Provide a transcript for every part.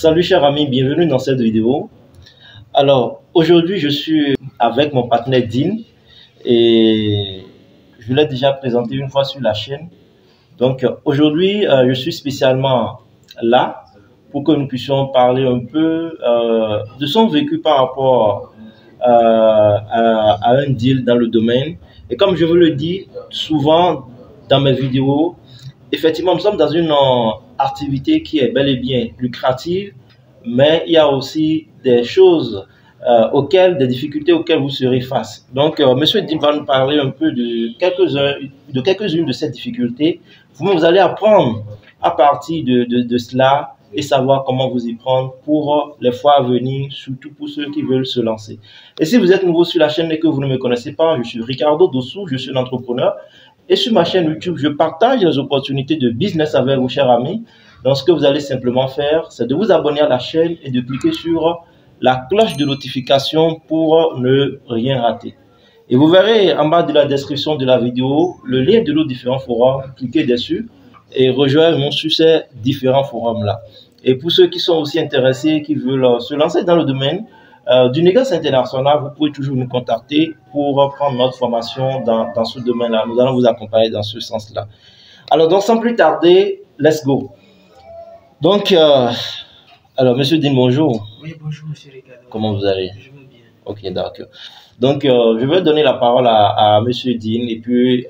Salut chers amis, bienvenue dans cette vidéo. Alors aujourd'hui je suis avec mon partenaire Dean et je l'ai déjà présenté une fois sur la chaîne. Donc aujourd'hui je suis spécialement là pour que nous puissions parler un peu de son vécu par rapport à un deal dans le domaine. Et comme je vous le dis souvent dans mes vidéos, effectivement nous sommes dans une activité qui est bel et bien lucrative, mais il y a aussi des choses des difficultés auxquelles vous serez face. Donc, Monsieur Dean va nous parler un peu de quelques-unes de ces difficultés. Vous allez apprendre à partir de cela et savoir comment vous y prendre pour les fois à venir, surtout pour ceux qui veulent se lancer. Et si vous êtes nouveau sur la chaîne et que vous ne me connaissez pas, je suis Ricardo Dossou, je suis un entrepreneur. Et sur ma chaîne YouTube, je partage les opportunités de business avec vos chers amis. Donc, ce que vous allez simplement faire, c'est de vous abonner à la chaîne et de cliquer sur la cloche de notification pour ne rien rater. Et vous verrez en bas de la description de la vidéo le lien de nos différents forums. Cliquez dessus et rejoignez-nous sur ces différents forums-là. Et pour ceux qui sont aussi intéressés, qui veulent se lancer dans le domaine du négoce international, vous pouvez toujours nous contacter pour prendre notre formation dans ce domaine-là. Nous allons vous accompagner dans ce sens-là. Alors, donc, sans plus tarder, let's go. Donc, alors, Monsieur Dean, bonjour. Oui, bonjour, Monsieur Ricardo. Comment vous allez? Je vais bien. Ok, d'accord. Donc, je vais donner la parole à Monsieur Dean et puis,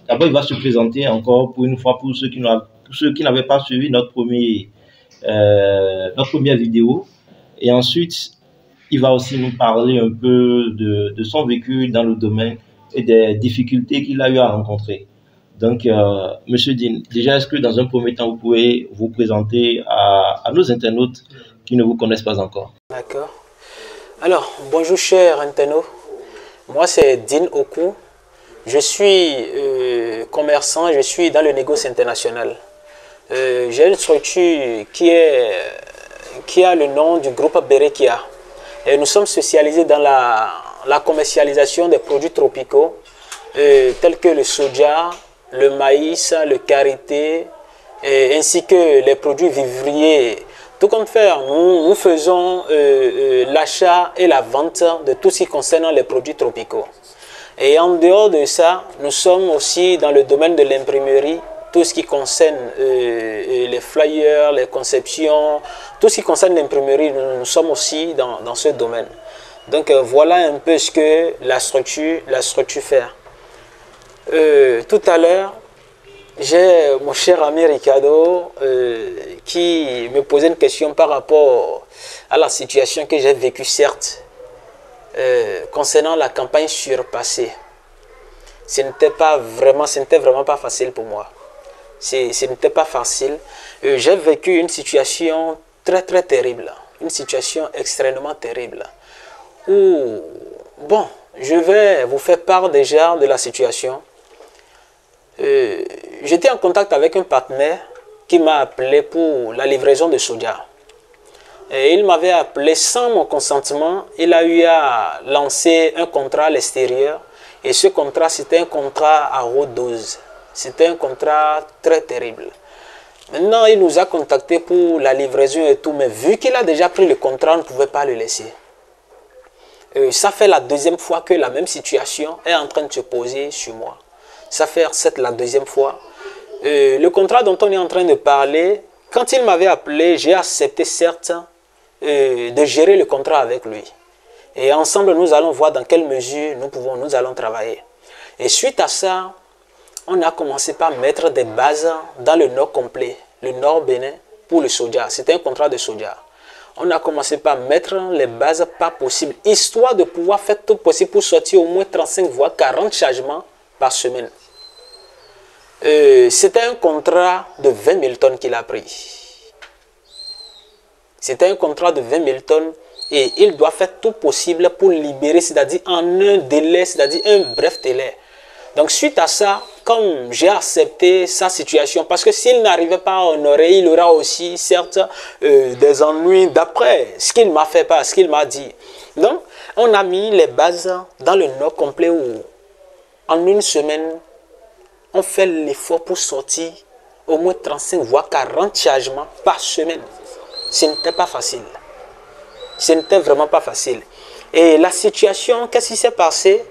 d'abord, il va se présenter encore pour une fois pour ceux qui n'avaient pas suivi notre première vidéo. Et ensuite, il va aussi nous parler un peu de son vécu dans le domaine et des difficultés qu'il a eu à rencontrer. Donc, Monsieur Dean, déjà, est-ce que dans un premier temps, vous pouvez vous présenter à nos internautes qui ne vous connaissent pas encore? D'accord. Alors, bonjour chers internautes. Moi, c'est Dean Oku. Je suis commerçant, je suis dans le négoce international. J'ai une structure qui a le nom du groupe Berekia. Et nous sommes spécialisés dans la commercialisation des produits tropicaux tels que le soja, le maïs, le karité, ainsi que les produits vivriers. Tout comme faire, nous faisons l'achat et la vente de tout ce qui concerne les produits tropicaux. Et en dehors de ça, nous sommes aussi dans le domaine de l'imprimerie, tout ce qui concerne les flyers, les conceptions, tout ce qui concerne l'imprimerie, nous sommes aussi dans ce domaine. Donc voilà un peu ce que la structure fait. Tout à l'heure, j'ai mon cher ami Ricardo qui me posait une question par rapport à la situation que j'ai vécue, certes, concernant la campagne surpassée. Ce n'était vraiment pas facile pour moi. Ce n'était pas facile. J'ai vécu une situation très terrible, une situation extrêmement terrible. Où, bon, je vais vous faire part déjà de la situation. J'étais en contact avec un partenaire qui m'a appelé pour la livraison de soja. Et il m'avait appelé sans mon consentement. Il a eu à lancer un contrat à l'extérieur. Et ce contrat, c'était un contrat à haute dose. C'était un contrat très terrible. Maintenant, il nous a contactés pour la livraison et tout. Mais vu qu'il a déjà pris le contrat, on ne pouvait pas le laisser. Ça fait la deuxième fois que la même situation est en train de se poser sur moi. Ça fait la deuxième fois. Le contrat dont on est en train de parler, quand il m'avait appelé, j'ai accepté certes de gérer le contrat avec lui. Et ensemble, nous allons voir dans quelle mesure nous allons travailler. Et suite à ça, on a commencé par mettre des bases dans le nord complet, le nord Bénin, pour le soja. C'était un contrat de soja. On a commencé par mettre les bases pas possibles, histoire de pouvoir faire tout possible pour sortir au moins 35 voire 40 chargements par semaine. C'était un contrat de 20 000 tonnes qu'il a pris. C'était un contrat de 20 000 tonnes et il doit faire tout possible pour libérer, c'est-à-dire en un délai, c'est-à-dire un bref délai. Donc suite à ça, comme j'ai accepté sa situation, parce que s'il n'arrivait pas à honorer, il aura aussi certes des ennuis d'après ce qu'il m'a fait, pas ce qu'il m'a dit. Donc on a mis les bases dans le nord complet où en une semaine, on fait l'effort pour sortir au moins 35 voire 40 chargements par semaine. Ce n'était pas facile. Ce n'était vraiment pas facile. Et la situation, qu'est-ce qui s'est passé?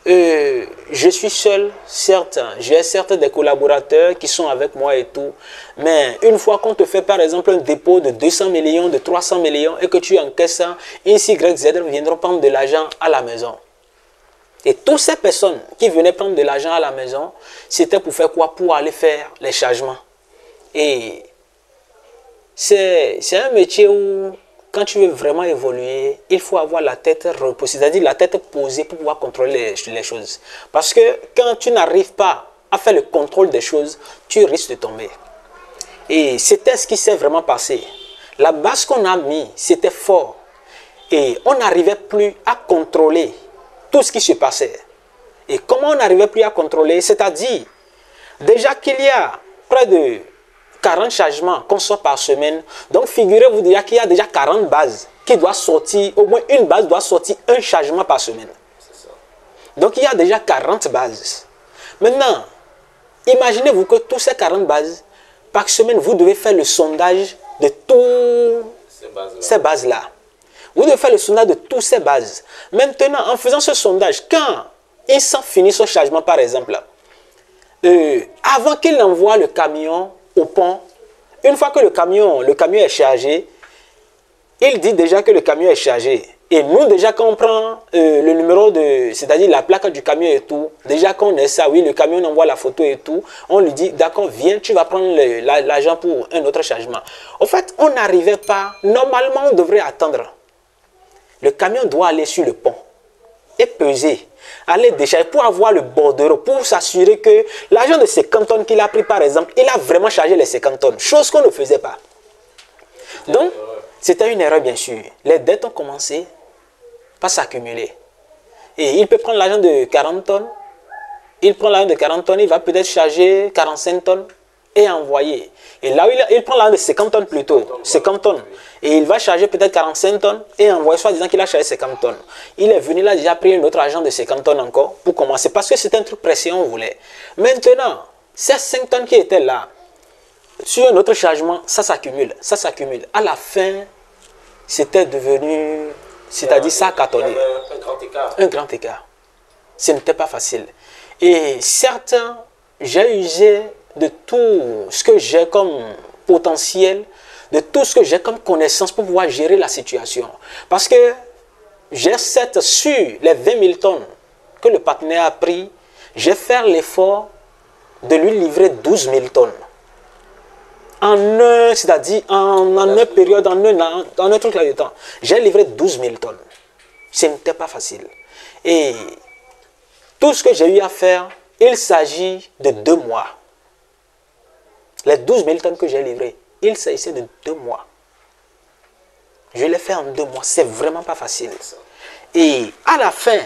Je suis seul, certes, j'ai certes des collaborateurs qui sont avec moi et tout, mais une fois qu'on te fait par exemple un dépôt de 200 millions, de 300 millions et que tu encaisses, X, Y, Z viendront prendre de l'argent à la maison. Et toutes ces personnes qui venaient prendre de l'argent à la maison, c'était pour faire quoi? Pour aller faire les chargements. Et c'est un métier où, quand tu veux vraiment évoluer, il faut avoir la tête reposée, c'est-à-dire la tête posée pour pouvoir contrôler les choses. Parce que quand tu n'arrives pas à faire le contrôle des choses, tu risques de tomber. Et c'était ce qui s'est vraiment passé. La base qu'on a mis, c'était fort. Et on n'arrivait plus à contrôler tout ce qui se passait. Et comment on n'arrivait plus à contrôler? C'est-à-dire, déjà qu'il y a près de 40 changements qu'on sort par semaine. Donc, figurez-vous déjà qu'il y a déjà 40 bases qui doivent sortir, au moins une base doit sortir un changement par semaine. Donc, il y a déjà 40 bases. Maintenant, imaginez-vous que tous ces 40 bases, par semaine, vous devez faire le sondage de toutes ces bases-là. Vous devez faire le sondage de toutes ces bases. Maintenant, en faisant ce sondage, quand ils sont finis ce changement, par exemple, avant qu'il envoie le camion au pont, une fois que le camion est chargé, il dit déjà que le camion est chargé. Et nous, déjà, quand on prend le numéro c'est-à-dire la plaque du camion et tout, déjà qu'on est ça, oui, le camion envoie la photo et tout, on lui dit, d'accord, viens, tu vas prendre l'argent pour un autre changement. En fait, on n'arrivait pas, normalement, on devrait attendre. Le camion doit aller sur le pont et peser, aller décharger pour avoir le bordereau, pour s'assurer que l'argent de 50 tonnes qu'il a pris, par exemple, il a vraiment chargé les 50 tonnes, chose qu'on ne faisait pas. Donc, c'était une erreur, bien sûr. Les dettes ont commencé par s'accumuler. Et il peut prendre l'argent de 40 tonnes, il prend l'argent de 40 tonnes, il va peut-être charger 45 tonnes et envoyer. Et là, il prend l'argent de 50 tonnes plutôt, 50 tonnes. Et il va charger peut-être 45 tonnes et envoyer, soit disant qu'il a chargé 50 tonnes. Il est venu là, déjà pris un autre argent de 50 tonnes encore pour commencer. Parce que c'était un truc pressé, on voulait. Maintenant, ces 5 tonnes qui étaient là, sur un autre chargement, ça s'accumule, ça s'accumule. À la fin, c'était devenu, c'est-à-dire ça a cartonné. Un grand écart. Un grand écart. Ce n'était pas facile. Et certes, j'ai usé de tout ce que j'ai comme potentiel, de tout ce que j'ai comme connaissance pour pouvoir gérer la situation. Parce que j'ai certes sur les 20 000 tonnes que le partenaire a pris, j'ai fait l'effort de lui livrer 12 000 tonnes. C'est-à-dire en une période, en un truc là de temps. J'ai livré 12 000 tonnes. Ce n'était pas facile. Et tout ce que j'ai eu à faire, il s'agit de 2 mois. Les 12 000 tonnes que j'ai livrées, il s'agissait de 2 mois. Je l'ai fait en 2 mois. C'est vraiment pas facile. Et à la fin,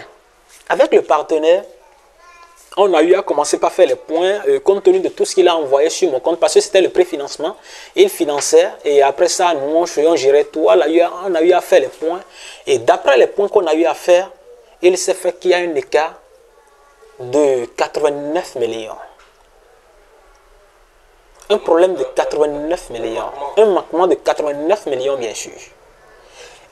avec le partenaire, on a eu à commencer par faire les points, compte tenu de tout ce qu'il a envoyé sur mon compte, parce que c'était le préfinancement. Il finançait, et après ça, nous, on gérait tout. On a eu à faire les points. Et d'après les points qu'on a eu à faire, il s'est fait qu'il y a un écart de 89 millions. Un problème de 89 millions. Un manquement de 89 millions, bien sûr.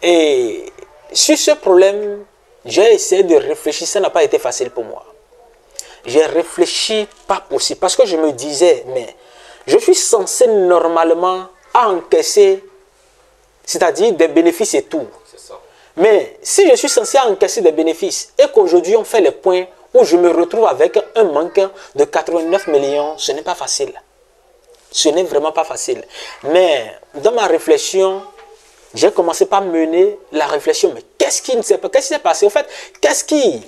Et sur ce problème, j'ai essayé de réfléchir. Ça n'a pas été facile pour moi. J'ai réfléchi, pas possible. Parce que je me disais, mais je suis censé normalement encaisser, c'est-à-dire des bénéfices et tout. Mais si je suis censé encaisser des bénéfices et qu'aujourd'hui on fait les points où je me retrouve avec un manque de 89 millions, ce n'est pas facile. Ce n'est vraiment pas facile. Mais dans ma réflexion, j'ai commencé par mener la réflexion. Mais qu'est-ce qui ne s'est pas, qu'est-ce qui s'est passé? En fait, qu'est-ce qui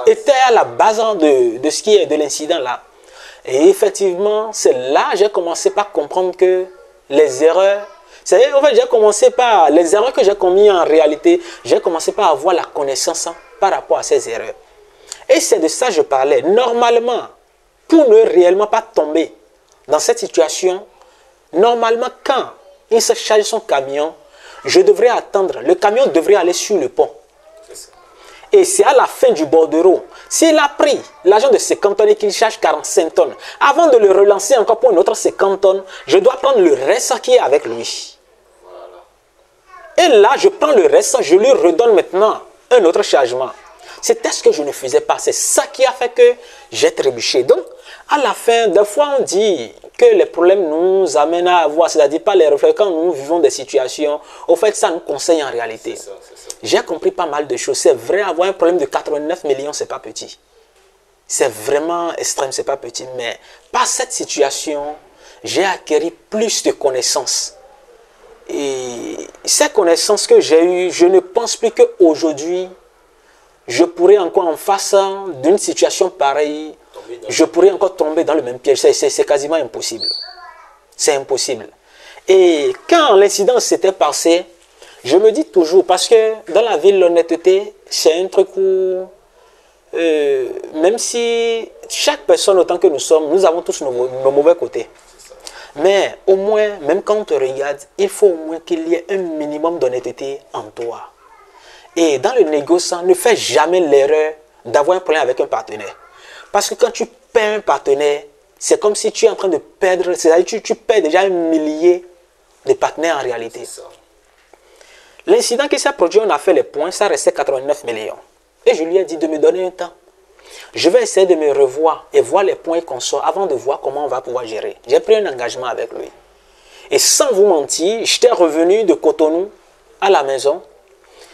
était à la base de ce qui est de l'incident là? Et effectivement, c'est là que j'ai commencé par comprendre que les erreurs, en fait, j'ai commencé par les erreurs que j'ai commises en réalité, j'ai commencé par avoir la connaissance par rapport à ces erreurs. Et c'est de ça que je parlais. Normalement, pour ne réellement pas tomber dans cette situation, normalement, quand il se charge son camion, je devrais attendre. Le camion devrait aller sur le pont. Et c'est à la fin du bordereau. S'il a pris l'argent de 50 tonnes et qu'il charge 45 tonnes, avant de le relancer encore pour une autre 50 tonnes, je dois prendre le reste qui est avec lui. Et là, je prends le reste, je lui redonne maintenant un autre chargement. C'était ce que je ne faisais pas. C'est ça qui a fait que j'ai trébuché. Donc, à la fin, des fois, on dit que les problèmes nous amènent à avoir, c'est-à-dire pas les reflets, quand nous vivons des situations, au fait, ça nous conseille en réalité. J'ai compris pas mal de choses. C'est vrai, avoir un problème de 89 millions, c'est pas petit. C'est vraiment extrême, c'est pas petit. Mais par cette situation, j'ai acquis plus de connaissances. Et ces connaissances que j'ai eues, je ne pense plus qu'aujourd'hui, je pourrais encore en face d'une situation pareille, je pourrais encore tomber dans le même piège. C'est quasiment impossible. C'est impossible. Et quand l'incident s'était passé, je me dis toujours, parce que dans la vie, l'honnêteté, c'est un truc où, même si chaque personne, autant que nous sommes, nous avons tous nos mauvais côtés. Mais au moins, même quand on te regarde, il faut au moins qu'il y ait un minimum d'honnêteté en toi. Et dans le négociant, ne fais jamais l'erreur d'avoir un problème avec un partenaire. Parce que quand tu perds un partenaire, c'est comme si tu es en train de perdre, c'est-à-dire que tu perds déjà un millier de partenaires en réalité. L'incident qui s'est produit, on a fait les points, ça restait 89 millions. Et je lui ai dit de me donner un temps. Je vais essayer de me revoir et voir les points qu'on sort avant de voir comment on va pouvoir gérer. J'ai pris un engagement avec lui. Et sans vous mentir, j'étais revenu de Cotonou à la maison.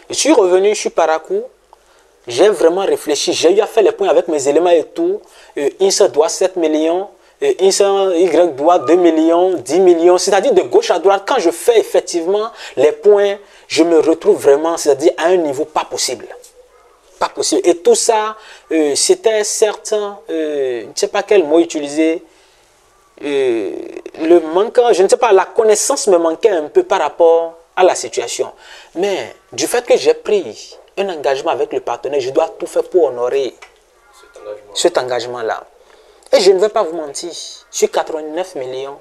Je suis revenu, je suis paracou. J'ai vraiment réfléchi. J'ai eu à faire les points avec mes éléments et tout. INSA doit 7 millions. INSA Y doit 2 millions, 10 millions. C'est-à-dire de gauche à droite. Quand je fais effectivement les points, je me retrouve vraiment, c'est-à-dire à un niveau pas possible. Pas possible. Et tout ça, c'était certain, je ne sais pas quel mot utiliser. Le manque, je ne sais pas, la connaissance me manquait un peu par rapport à la situation. Mais du fait que j'ai pris un engagement avec le partenaire, je dois tout faire pour honorer cet engagement-là. Et je ne vais pas vous mentir, sur 89 millions,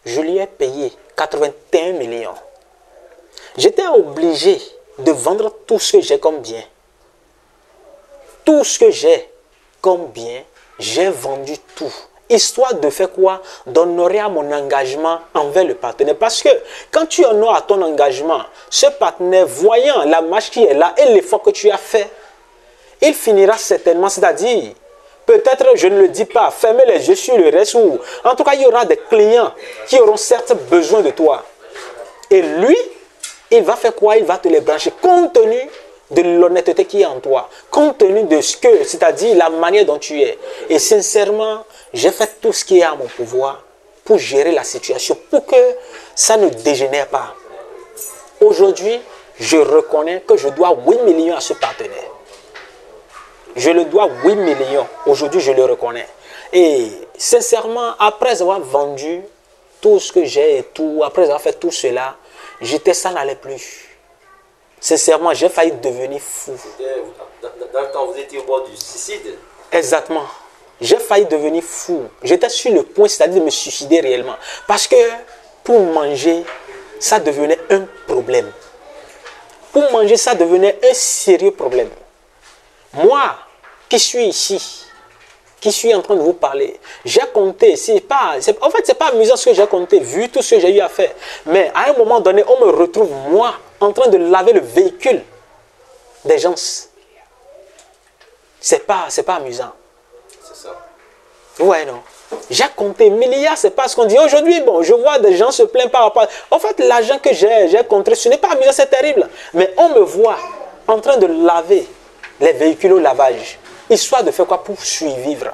je lui ai payé 81 millions. J'étais obligé de vendre tout ce que j'ai comme bien. Tout ce que j'ai comme bien, j'ai vendu tout. Histoire de faire quoi? D'honorer à mon engagement envers le partenaire. Parce que quand tu honores à ton engagement, ce partenaire, voyant la marche qui est là et l'effort que tu as fait, il finira certainement, c'est-à-dire, peut-être, je ne le dis pas, fermez les yeux sur le reste, ou en tout cas, il y aura des clients qui auront certes besoin de toi. Et lui, il va faire quoi? Il va te les brancher, compte tenu de l'honnêteté qui est en toi, compte tenu de ce que, c'est-à-dire la manière dont tu es. Et sincèrement, j'ai fait tout ce qui est à mon pouvoir pour gérer la situation, pour que ça ne dégénère pas. Aujourd'hui, je reconnais que je dois 8 millions à ce partenaire. Je le dois 8 millions. Aujourd'hui, je le reconnais. Et sincèrement, après avoir vendu tout ce que j'ai et tout, après avoir fait tout cela, j'étais, ça n'allait plus. Sincèrement, j'ai failli devenir fou. Dans le temps, vous étiez au bord du suicide. Exactement. J'ai failli devenir fou. J'étais sur le point, c'est-à-dire de me suicider réellement. Parce que pour manger, ça devenait un problème. Pour manger, ça devenait un sérieux problème. Moi, qui suis ici, qui suis en train de vous parler, j'ai compté. En fait, ce n'est pas amusant ce que j'ai compté, vu tout ce que j'ai eu à faire. Mais à un moment donné, on me retrouve, moi, en train de laver le véhicule des gens. C'est pas amusant. C'est ça. Ouais, non. J'ai compté milliards, c'est pas ce qu'on dit. Aujourd'hui, bon, je vois des gens se plaindre par rapport. En fait, l'argent que j'ai compté, ce n'est pas amusant, c'est terrible. Mais on me voit en train de laver les véhicules au lavage. Histoire de faire quoi? Pour survivre.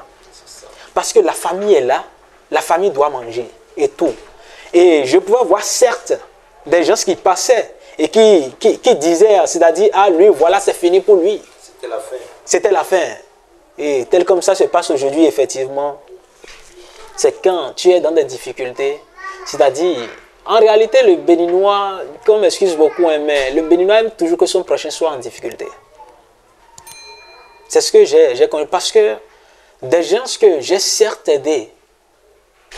Parce que la famille est là, la famille doit manger et tout. Et je pouvais voir certes des gens qui passaient et qui disaient, c'est-à-dire, ah lui, voilà, c'est fini pour lui. C'était la fin. C'était la fin. Et tel comme ça se passe aujourd'hui, effectivement, c'est quand tu es dans des difficultés. C'est-à-dire, en réalité, le Béninois, qu'on m'excuse beaucoup, mais le Béninois aime toujours que son prochain soit en difficulté. C'est ce que j'ai connu. Parce que des gens que j'ai certes aidés,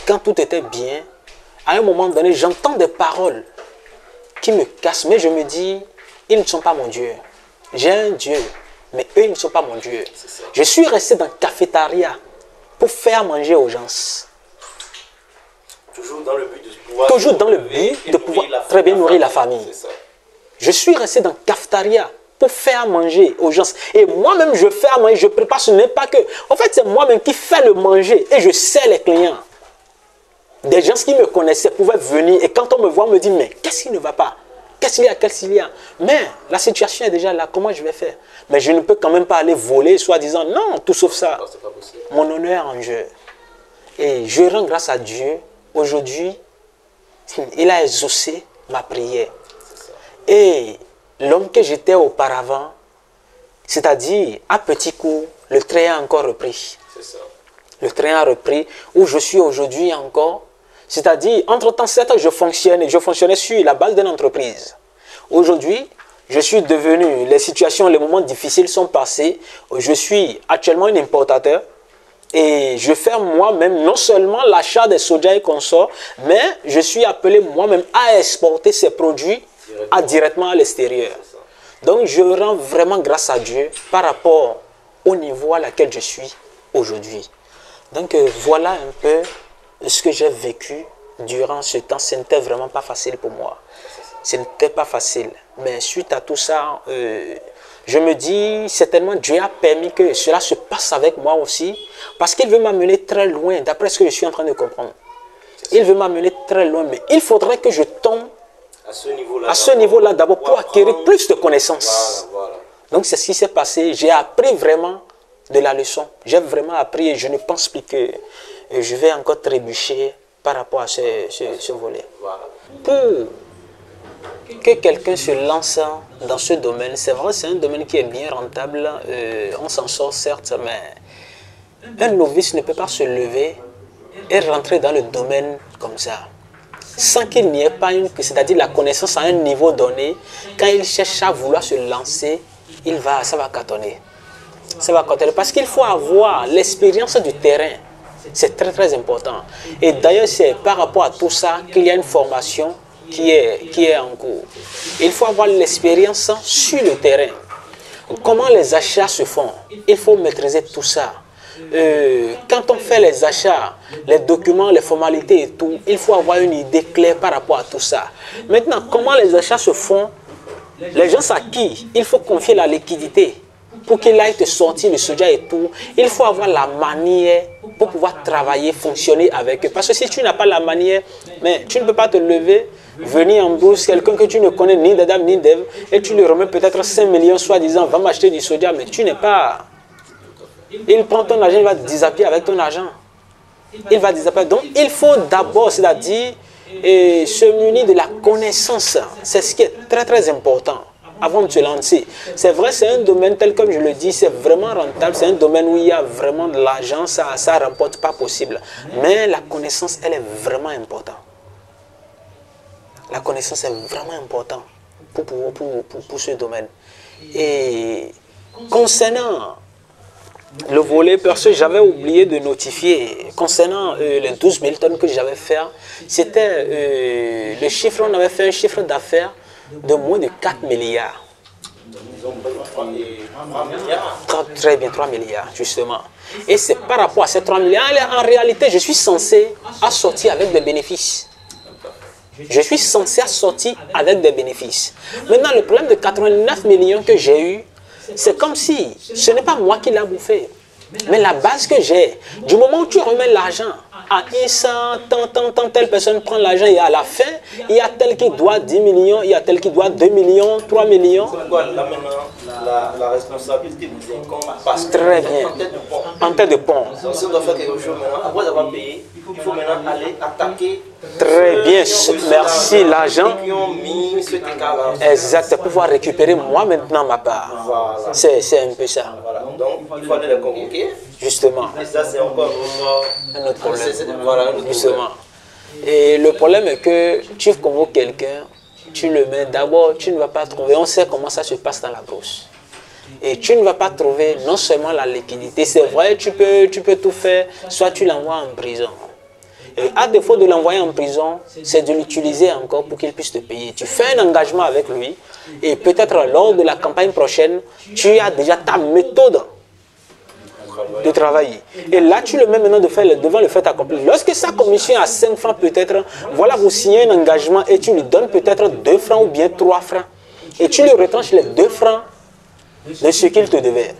quand tout était bien, à un moment donné, j'entends des paroles qui me cassent. Mais je me dis, ils ne sont pas mon Dieu. J'ai un Dieu, mais eux, ils ne sont pas mon Dieu. Je suis resté dans la cafétéria pour faire manger aux gens. Toujours dans le but de pouvoir, toujours dans le but de pouvoir très bien nourrir la famille. Je suis resté dans cafetaria pour faire à manger aux gens. Et moi-même, je fais à manger, je prépare, ce n'est pas que... En fait, c'est moi-même qui fais le manger et je sers les clients. Des gens qui me connaissaient pouvaient venir et quand on me voit, on me dit, mais qu'est-ce qui ne va pas? Qu'est-ce qu'il y a? Qu'est-ce qu'il y a? Mais la situation est déjà là, comment je vais faire? Mais je ne peux quand même pas aller voler, soi-disant, non, tout sauf ça. Non, c'est pas possible. Mon honneur en jeu. Et je rends grâce à Dieu. Aujourd'hui, il a exaucé ma prière. Et l'homme que j'étais auparavant, c'est-à-dire à petit coup, le train a encore repris. C'est ça. Le train a repris, où je suis aujourd'hui encore. C'est-à-dire, entre-temps, certes, je fonctionnais sur la base d'une entreprise. Aujourd'hui, je suis devenu, les situations, les moments difficiles sont passés. Je suis actuellement un importateur. Et je fais moi-même non seulement l'achat des sodas et consorts, mais je suis appelé moi-même à exporter ces produits directement à l'extérieur. Donc je rends vraiment grâce à Dieu par rapport au niveau à laquelle je suis aujourd'hui. Donc voilà un peu ce que j'ai vécu durant ce temps. Ce n'était vraiment pas facile pour moi. Ce n'était pas facile. Mais suite à tout ça, je me dis, certainement Dieu a permis que cela se passe avec moi aussi, parce qu'il veut m'amener très loin, d'après ce que je suis en train de comprendre. Il veut m'amener très loin, mais il faudrait que je tombe à ce niveau-là d'abord pour acquérir plus de connaissances. Voilà. Donc c'est ce qui s'est passé. J'ai appris vraiment de la leçon. J'ai vraiment appris et je ne pense plus que je vais encore trébucher par rapport à ce volet. Voilà. Pour que quelqu'un se lance dans ce domaine, c'est vrai, c'est un domaine qui est bien rentable, on s'en sort certes, mais un novice ne peut pas se lever et rentrer dans le domaine comme ça, sans qu'il n'y ait pas c'est-à-dire la connaissance à un niveau donné. Quand il cherche à vouloir se lancer, ça va cartonner. Ça va cartonner parce qu'il faut avoir l'expérience du terrain. C'est très très important. Et d'ailleurs, c'est par rapport à tout ça qu'il y a une formation qui est en cours. Il faut avoir l'expérience sur le terrain. Comment les achats se font? Il faut maîtriser tout ça. Quand on fait les achats, les documents, les formalités et tout, il faut avoir une idée claire par rapport à tout ça. Maintenant, comment les achats se font? Les gens à qui il faut confier la liquidité pour qu'il aille te sortir le soja et tout, il faut avoir la manière pour pouvoir travailler, fonctionner avec eux. Parce que si tu n'as pas la manière, mais tu ne peux pas te lever, venir en bourse, quelqu'un que tu ne connais ni d'Adam ni d'Ève, et tu lui remets peut-être 5 millions, soi-disant, va m'acheter du soja, mais tu n'es pas... Il prend ton argent, il va déshabiller avec ton argent. Il va déshabiller. Donc, il faut d'abord, c'est-à-dire, se munir de la connaissance. C'est ce qui est très, très important avant de se lancer. C'est vrai, c'est un domaine tel comme je le dis, c'est vraiment rentable. C'est un domaine où il y a vraiment de l'argent, ça ne remporte pas possible. Mais la connaissance, elle est vraiment importante. La connaissance est vraiment importante pour ce domaine. Et concernant le volet, parce que j'avais oublié de notifier, concernant les 12 000 tonnes que j'avais fait, c'était le chiffre, on avait fait un chiffre d'affaires de moins de 4 milliards. Très bien, 3 milliards, justement. Et c'est par rapport à ces 3 milliards, en réalité, je suis censé sortir avec des bénéfices. Je suis censé sortir avec des bénéfices. Maintenant, le problème de 89 millions que j'ai eu, c'est comme si ce n'est pas moi qui l'ai bouffé. Mais la base que j'ai, du moment où tu remets l'argent à Issa, tant, telle personne prend l'argent et à la fin, il y a tel qui doit 10 millions, il y a tel qui doit 2 millions, 3 millions. Là maintenant, la responsabilité vous incombe parce très bien. En tête de pont. Donc si on doit faire quelque chose maintenant, après avoir payé, il faut maintenant aller attaquer. Très bien, merci l'argent. Exact, pour pouvoir récupérer moi maintenant ma part. Voilà. C'est un peu ça. Voilà. Donc il faut aller les convoquer. Justement. Et ça c'est encore un autre problème. Voilà, un autre Justement. problème. Et le problème est que tu convoques quelqu'un, tu le mets d'abord, tu ne vas pas trouver, on sait comment ça se passe dans la bourse. Et tu ne vas pas trouver non seulement la liquidité, c'est vrai, tu peux tout faire, soit tu l'envoies en prison. Et à défaut de l'envoyer en prison, c'est de l'utiliser encore pour qu'il puisse te payer. Tu fais un engagement avec lui et peut-être lors de la campagne prochaine, tu as déjà ta méthode de travailler. Et là, tu le mets maintenant devant le fait accompli. Lorsque sa commission est à 5 francs peut-être, voilà, vous signez un engagement et tu lui donnes peut-être 2 francs ou bien 3 francs. et tu lui retranches les 2 francs de ce qu'il te devait.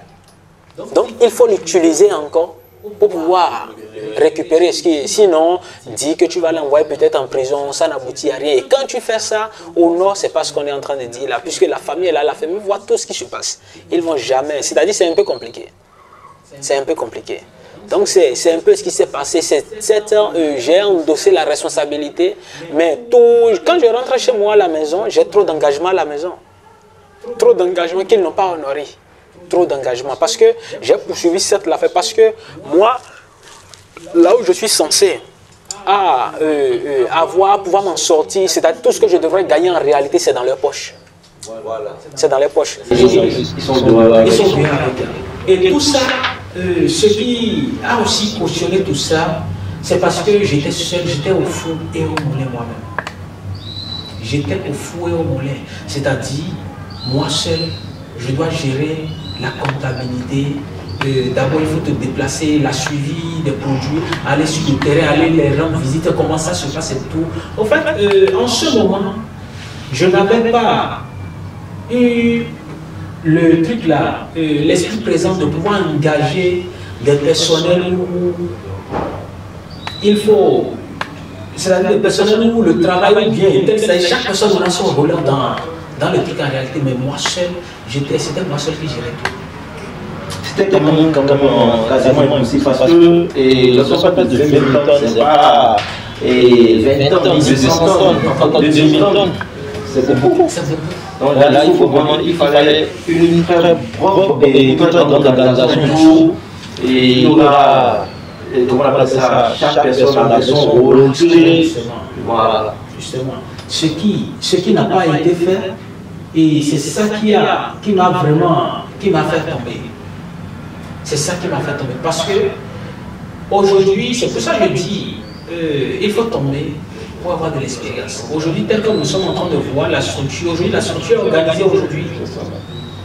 Donc, il faut l'utiliser encore pour pouvoir récupérer ce qui, sinon, dis que tu vas l'envoyer peut-être en prison, ça n'aboutit à rien. Et quand tu fais ça, au nord, c'est pas ce qu'on est en train de dire là, puisque la famille est là, la famille voit tout ce qui se passe. Ils vont jamais, c'est-à-dire c'est un peu compliqué. C'est un peu compliqué. Donc c'est un peu ce qui s'est passé. J'ai endossé la responsabilité, mais quand je rentre chez moi à la maison, j'ai trop d'engagement à la maison. Trop d'engagement qu'ils n'ont pas honoré. Trop d'engagement. Parce que j'ai poursuivi cette affaire. Parce que moi, là où je suis censé pouvoir m'en sortir, c'est-à-dire tout ce que je devrais gagner en réalité, c'est dans leur poche. Voilà. C'est dans les poches. Ils sont bien. Et tout ça, ce qui a aussi cautionné tout ça, c'est parce que j'étais seul, j'étais au four et au moulin moi-même. J'étais au four et au moulin. C'est-à-dire, moi seul, je dois gérer la comptabilité. D'abord, il faut te déplacer, la suivi des produits, aller sur le terrain, aller les rendre visite, comment ça se passe et tout. En fait, en ce moment, je n'avais pas eu le truc là, l'esprit présent de pouvoir engager des personnels où il faut, c'est-à-dire des personnels où le travail vient, chaque personne a son rôle dans le truc en réalité, mais moi seul, c'était moi seul qui gérais tout. C'était quand même quasiment aussi parce que lorsqu'on parle de 20 tonnes, c'est pas 20 tonnes, 200 tonnes, 2000 tonnes, c'est beaucoup. Donc là, il fallait une très propre et très grande organisation et il y aura, comment on appelle ça, chaque personne a son rôle. Voilà. Justement, ce qui n'a pas été fait, et c'est ça qui m'a fait tomber. C'est ça qui m'a fait tomber. Parce que aujourd'hui, c'est pour ça que je dis, il faut tomber pour avoir de l'expérience. Aujourd'hui, tel que nous sommes en train de voir la structure, aujourd'hui, la structure est organisée aujourd'hui.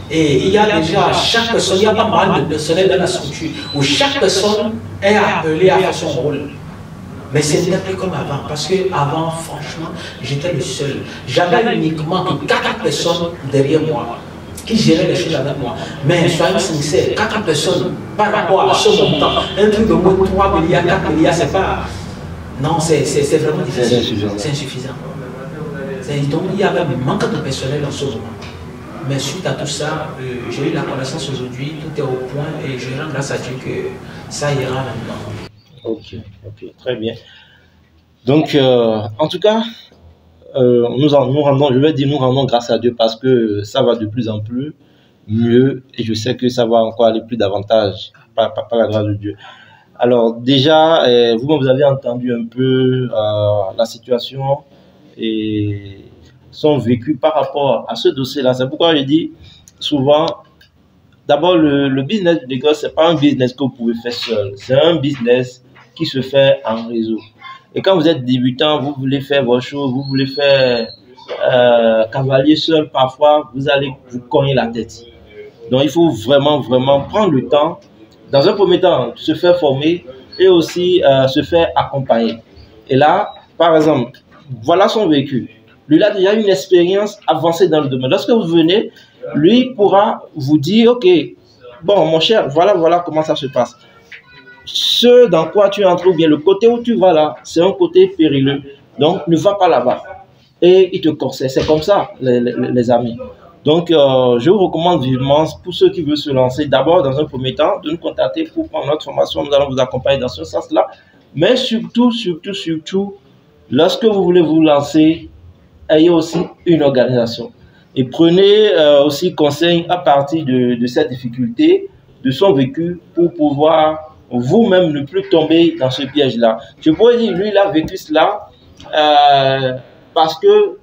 Et il y a déjà chaque personne, il y a pas mal de personnel dans la structure, où chaque personne est appelée à faire son rôle. Mais c'était plus comme avant, parce qu'avant, franchement, j'étais le seul. J'avais uniquement que 4 personnes derrière moi qui géraient les choses avec moi. Mais soyons sincères, 4 personnes par rapport à ce montant, un truc de 3 milliards, 4 milliards, c'est pas... Non, c'est vraiment difficile. C'est insuffisant. Donc il y avait un manque de personnel en ce moment. Mais suite à tout ça, j'ai eu la connaissance aujourd'hui, tout est au point et je rends grâce à Dieu que ça ira maintenant. Ok, très bien. Donc, en tout cas, nous rendons grâce à Dieu parce que ça va de plus en plus mieux et je sais que ça va encore aller plus davantage par la grâce de Dieu. Alors déjà, vous avez entendu un peu la situation et son vécu par rapport à ce dossier-là. C'est pourquoi je dis souvent, d'abord le business du négoce, c'est pas un business que vous pouvez faire seul, c'est un business qui se fait en réseau. Et quand vous êtes débutant, vous voulez faire vos choses, vous voulez faire cavalier seul, parfois vous allez vous cogner la tête. Donc il faut vraiment prendre le temps, dans un premier temps, se faire former et aussi se faire accompagner. Et là, par exemple, voilà son vécu. Lui, il a déjà une expérience avancée dans le domaine. Lorsque vous venez, lui pourra vous dire, ok, bon, mon cher, voilà comment ça se passe. Ce dans quoi tu entres ou bien le côté où tu vas là, c'est un côté périlleux. Donc, ne va pas là-bas. Et il te conseille. C'est comme ça, les amis. Donc, je vous recommande vivement, pour ceux qui veulent se lancer, d'abord, dans un premier temps, de nous contacter pour prendre notre formation. Nous allons vous accompagner dans ce sens-là. Mais surtout, lorsque vous voulez vous lancer, ayez aussi une organisation. Et prenez aussi conseil à partir de cette difficulté, de son vécu, pour pouvoir vous-même ne plus tomber dans ce piège-là. Je pourrais dire, lui, il a vécu cela parce que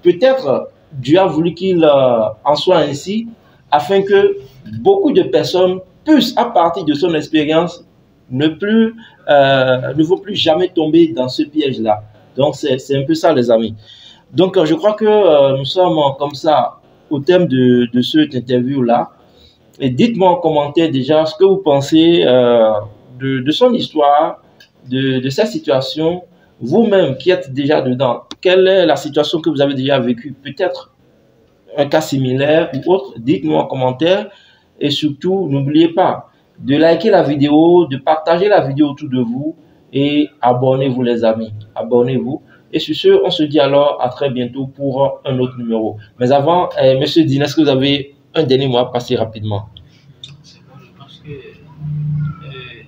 peut-être Dieu a voulu qu'il en soit ainsi, afin que beaucoup de personnes puissent, à partir de son expérience, ne vont plus jamais tomber dans ce piège-là. Donc, c'est un peu ça, les amis. Donc, je crois que nous sommes comme ça au thème de cette interview-là. Et dites-moi en commentaire déjà ce que vous pensez de son histoire, de cette situation. Vous-même qui êtes déjà dedans, quelle est la situation que vous avez déjà vécue? Peut-être un cas similaire ou autre, dites-nous en commentaire. Et surtout, n'oubliez pas de liker la vidéo, de partager la vidéo autour de vous et abonnez-vous les amis. Abonnez-vous. Et sur ce, on se dit alors à très bientôt pour un autre numéro. Mais avant, Monsieur Dean, est-ce que vous avez un dernier mot à passer rapidement? C'est bon, je pense que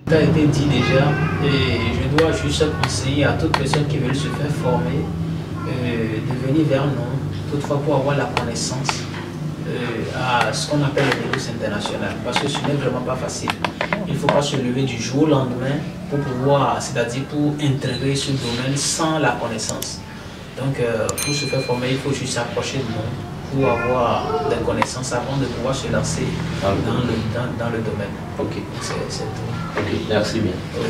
ça a été dit déjà et je dois juste conseiller à toute personne qui veut se faire former de venir vers nous, toutefois pour avoir la connaissance à ce qu'on appelle le négoce international, parce que ce n'est vraiment pas facile. Il ne faut pas se lever du jour au lendemain pour pouvoir, c'est-à-dire pour intégrer ce domaine sans la connaissance. Donc pour se faire former, il faut juste s'approcher de nous pour avoir des connaissances avant de pouvoir se lancer dans le domaine. Ok. C'est tout. Ok, merci bien. Oui.